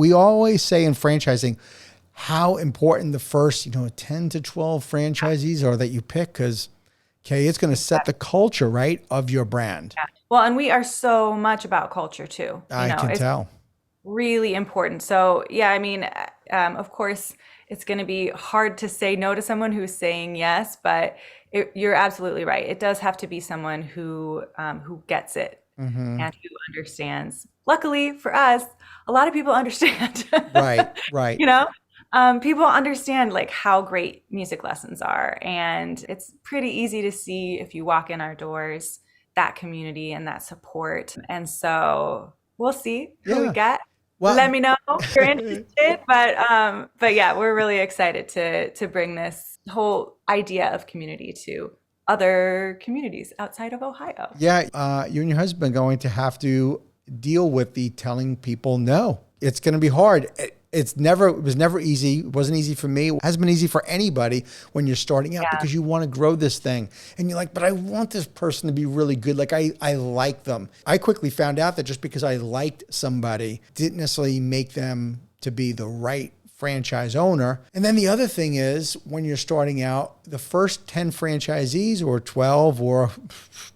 we always say in franchising how important the first, 10 to 12 franchisees are that you pick, because, okay, it's going to set the culture, right, of your brand. Yeah. Well, and we are so much about culture too. I can It's tell. really important. So yeah, I mean, of course, it's going to be hard to say no to someone who's saying yes, but you're absolutely right. It does have to be someone who gets it Hmm. and who understands. Luckily for us, a lot of people understand. Right, right. You know, people understand like how great music lessons are, and it's pretty easy to see if you walk in our doors that community and that support. And so we'll see who we Yeah. get. Let Well, me know if you're interested. But yeah, we're really excited to bring this whole idea of community to other communities outside of Ohio. yeah, you and your husband are going to have to deal with the telling people no. It's going to be hard. It was never easy. It wasn't easy for me. It hasn't been easy for anybody when you're starting out, Yeah. because you want to grow this thing and you're like, but I want this person to be really good. Like I like them. I quickly found out that just because I liked somebody didn't necessarily make them to be the right franchise owner. And then the other thing is, when you're starting out, the first 10 franchisees or 12 or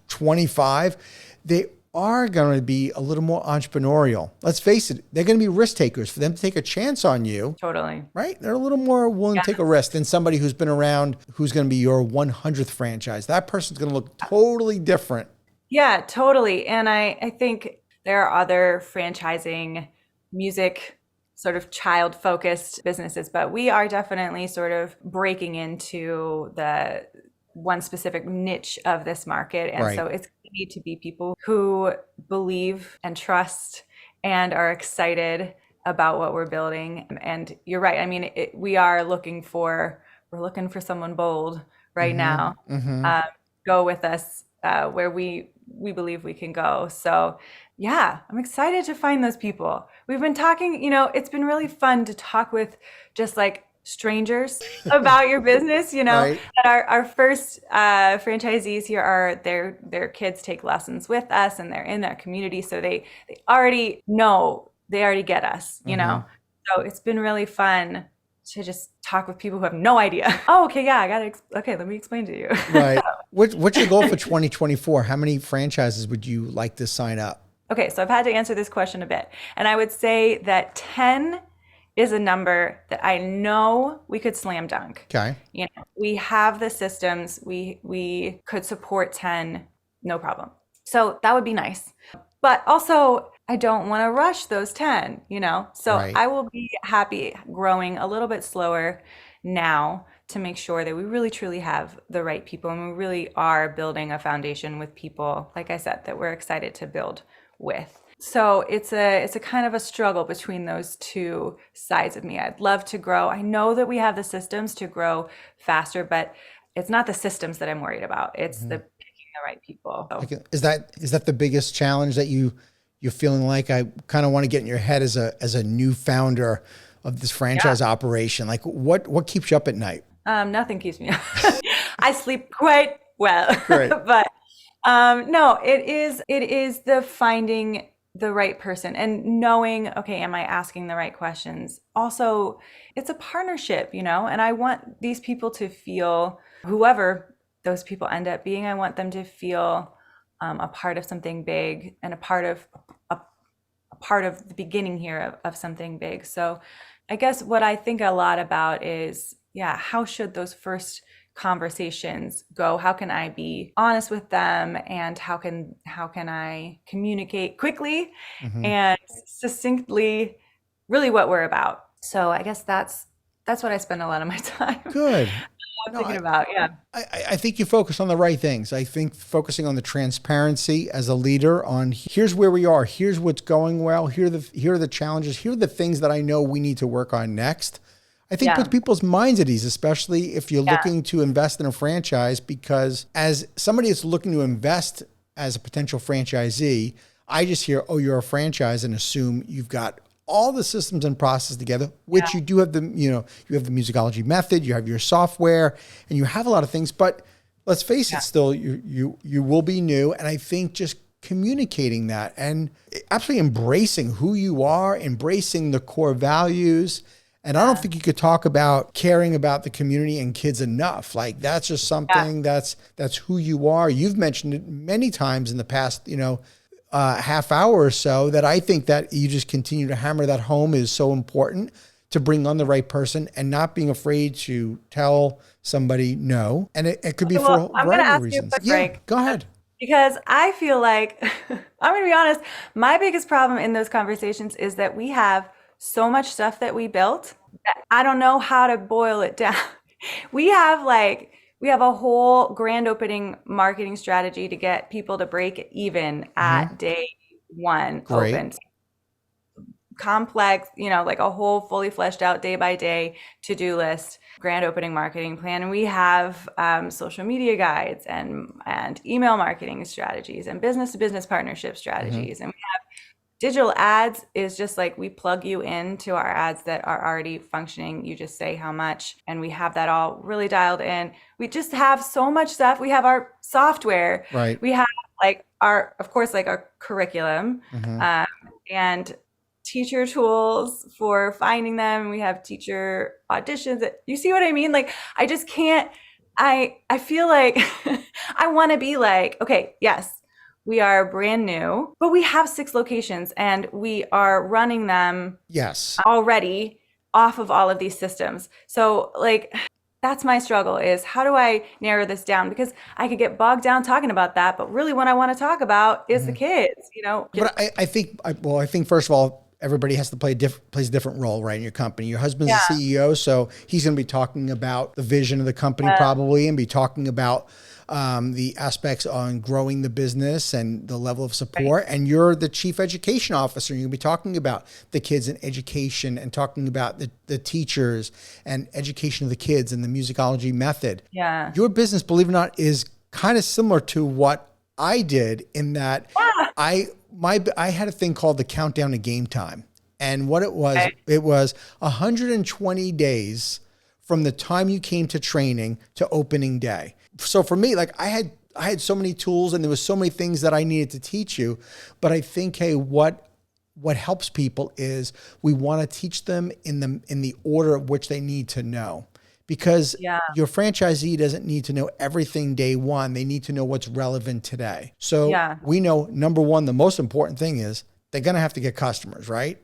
25, they are going to be a little more entrepreneurial. Let's face it, they're going to be risk takers. For them to take a chance on you, Totally. right? They're a little more willing to take a risk than somebody who's been around, who's going to be your 100th franchise. That person's going to look totally different. Yeah, totally. And I think there are other franchising music sort of child focused businesses, but we are definitely sort of breaking into the one specific niche of this market. And Right. so it's going to need to be people who believe and trust and are excited about what we're building. And you're right. I mean, we're looking for someone bold right Mm-hmm. now. Mm-hmm. Go with us where we believe we can go. So yeah, I'm excited to find those people. We've been talking, it's been really fun to talk with just like strangers about your business, Right. that our first franchisees here are their kids take lessons with us and they're in our community. So they already know, they already get us, Mm-hmm. So it's been really fun to just talk with people who have no idea. Oh, okay, yeah, okay, let me explain to you. Right. What's your goal for 2024? How many franchises would you like to sign up? Okay, so I've had to answer this question a bit. And I would say that 10 is a number that I know we could slam dunk. Okay. We have the systems, we could support 10, no problem. So that would be nice. But also, I don't want to rush those 10, So Right. I will be happy growing a little bit slower now to make sure that we really truly have the right people and we really are building a foundation with people, like I said, that we're excited to build with. So it's a kind of a struggle between those two sides of me. I'd love to grow. I know that we have the systems to grow faster, but it's not the systems that I'm worried about. It's Mm-hmm. the picking the right people. So, Is that the biggest challenge that you're feeling like? I kind of want to get in your head as a new founder of this franchise operation. Like what keeps you up at night? nothing keeps me up. I sleep quite well, Great. but no, it is the finding the right person and knowing, okay, am I asking the right questions? Also, it's a partnership, and I want these people to feel, whoever those people end up being, I want them to feel a part of something big and a part of the beginning here of something big. So I guess what I think a lot about is, how should those first conversations go? How can I be honest with them, and how can I communicate quickly Mm-hmm. and succinctly really what we're about? So I guess that's what I spend a lot of my time Good. No, thinking about. Yeah. I think you focus on the right things. I think focusing on the transparency as a leader, on here's where we are, here's what's going well, here are the challenges, here are the things that I know we need to work on next. I think puts people's minds at ease, especially if you're looking to invest in a franchise, because as somebody that's looking to invest as a potential franchisee, I just hear, oh, you're a franchise, and assume you've got all the systems and process together, which you do have you have the Musicologie method, you have your software, and you have a lot of things, but let's face it, still you will be new. And I think just communicating that and absolutely embracing who you are, embracing the core values. And I don't think you could talk about caring about the community and kids enough. Like that's just something that's who you are. You've mentioned it many times in the past, half hour or so, that I think that you just continue to hammer that home is so important to bring on the right person and not being afraid to tell somebody no. And it could be for a variety of reasons. Go ahead. Because I feel like, I'm going to be honest, my biggest problem in those conversations is that we have so much stuff that we built that I don't know how to boil it down. We have a whole grand opening marketing strategy to get people to break even at day one. Great. Open. Complex, like a whole fully fleshed out day by day to-do list, grand opening marketing plan. And we have social media guides and email marketing strategies and business to business partnership strategies. And we have digital ads is just like we plug you into our ads that are already functioning. You just say how much, and we have that all really dialed in. We just have so much stuff. We have our software. Right. We have our curriculum and teacher tools for finding them. We have teacher auditions. You see what I mean? Like, I just can't, I feel like I want to be like, okay, yes, we are brand new, but we have 6 locations and we are running them already off of all of these systems. So that's my struggle, is how do I narrow this down? Because I could get bogged down talking about that, but really what I want to talk about is the kids, But I think first of all, everybody has to plays a different role, right, in your company. Your husband's the CEO, so he's going to be talking about the vision of the company probably, and be talking about the aspects on growing the business and the level of support. Right. And you're the chief education officer. You're going to be talking about the kids and education and talking about the teachers and education of the kids and the musicology method. Yeah. Your business, believe it or not, is kind of similar to what I did in that I had a thing called the countdown to game time. And what it was 120 days from the time you came to training to opening day. So for me, I had so many tools and there was so many things that I needed to teach you. But I think, hey, what helps people is we want to teach them in the order of which they need to know. Because your franchisee doesn't need to know everything day one. They need to know what's relevant today. So we know, number one, the most important thing is they're going to have to get customers, right?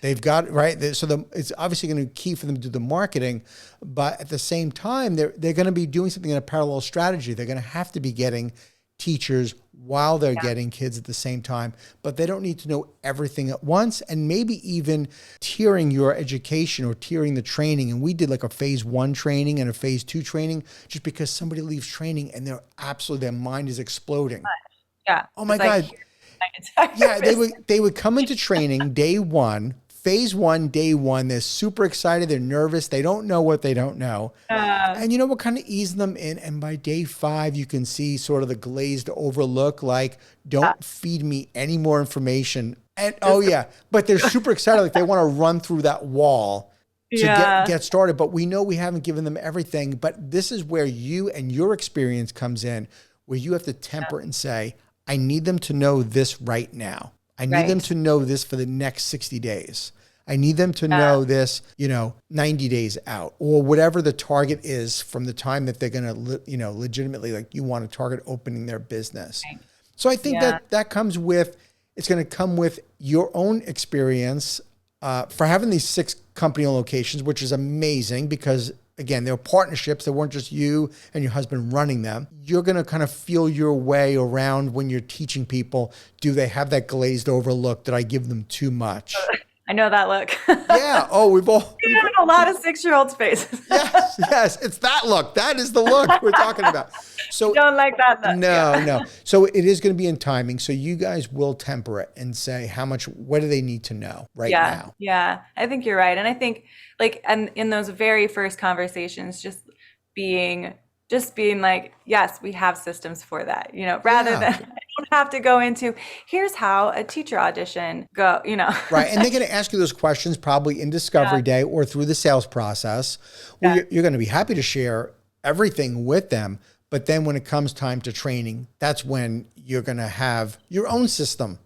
They've got, right? So it's obviously going to be key for them to do the marketing, but at the same time, they're going to be doing something in a parallel strategy. They're going to have to be getting teachers while they're getting kids at the same time, but they don't need to know everything at once, and maybe even tiering your education or tiering the training. And we did a phase 1 training and a phase 2 training, just because somebody leaves training and their mind is exploding. Yeah. Oh my God. Yeah. They would come into training day 1, phase 1, day 1. They're super excited. They're nervous. They don't know what they don't know. And we're kind of easing them in. And by day 5, you can see sort of the glazed over look, don't feed me any more information. And but they're super excited. They want to run through that wall to get started. But we know we haven't given them everything. But this is where you and your experience comes in, where you have to temper and say, I need them to know this right now. I need them to know this for the next 60 days. I need them to know this, 90 days out, or whatever the target is from the time that they're going to, legitimately, you want to target opening their business. Right. So I think that comes with, it's going to come with your own experience for having these 6 company locations, which is amazing because, again, they're partnerships. They weren't just you and your husband running them. You're going to kind of feel your way around when you're teaching people. Do they have that glazed over look? Did I give them too much? I know that look. Yeah. Oh, we've a lot of 6-year-olds' faces. Yes. It's that look. That is the look we're talking about. So don't like that look. No. So it is going to be in timing. So you guys will temper it and say what do they need to know now? Yeah. I think you're right. And I think and in those very first conversations, just being like, yes, we have systems for that, rather than I don't have to go into, here's how a teacher audition go, Right. And they're going to ask you those questions probably in Discovery Day or through the sales process. Well, you're going to be happy to share everything with them, But then when it comes time to training, that's when you're going to have your own system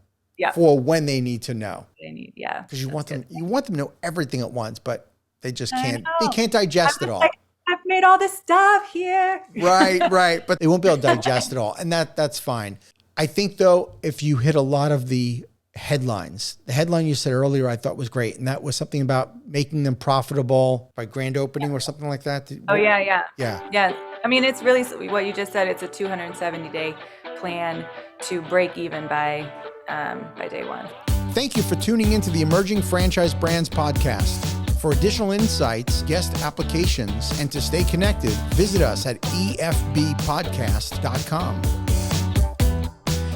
for when they need to know. Because you want them to know everything at once, but they just can't. They can't digest it all. Like, I've made all this stuff here. Right. But they won't be able to digest it all. And that's fine. I think though, if you hit a lot of the headlines, the headline you said earlier, I thought was great. And that was something about making them profitable by grand opening or something like that. Yeah. I mean, it's really what you just said. It's a 270-day plan to break even by day one. Thank you for tuning into the Emerging Franchise Brands podcast. For additional insights, guest applications, and to stay connected, visit us at efbpodcast.com.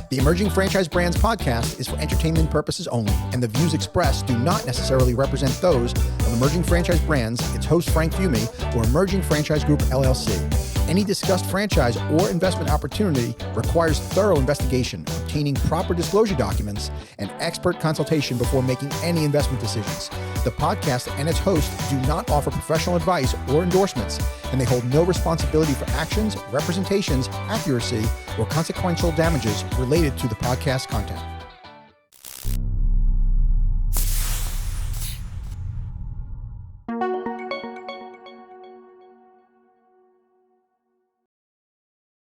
The Emerging Franchise Brands podcast is for entertainment purposes only, and the views expressed do not necessarily represent those of Emerging Franchise Brands, its host Frank Fiume, or Emerging Franchise Group, LLC. Any discussed franchise or investment opportunity requires thorough investigation, obtaining proper disclosure documents, and expert consultation before making any investment decisions. The podcast and its host do not offer professional advice or endorsements, and they hold no responsibility for actions, representations, accuracy, or consequential damages related to the podcast content.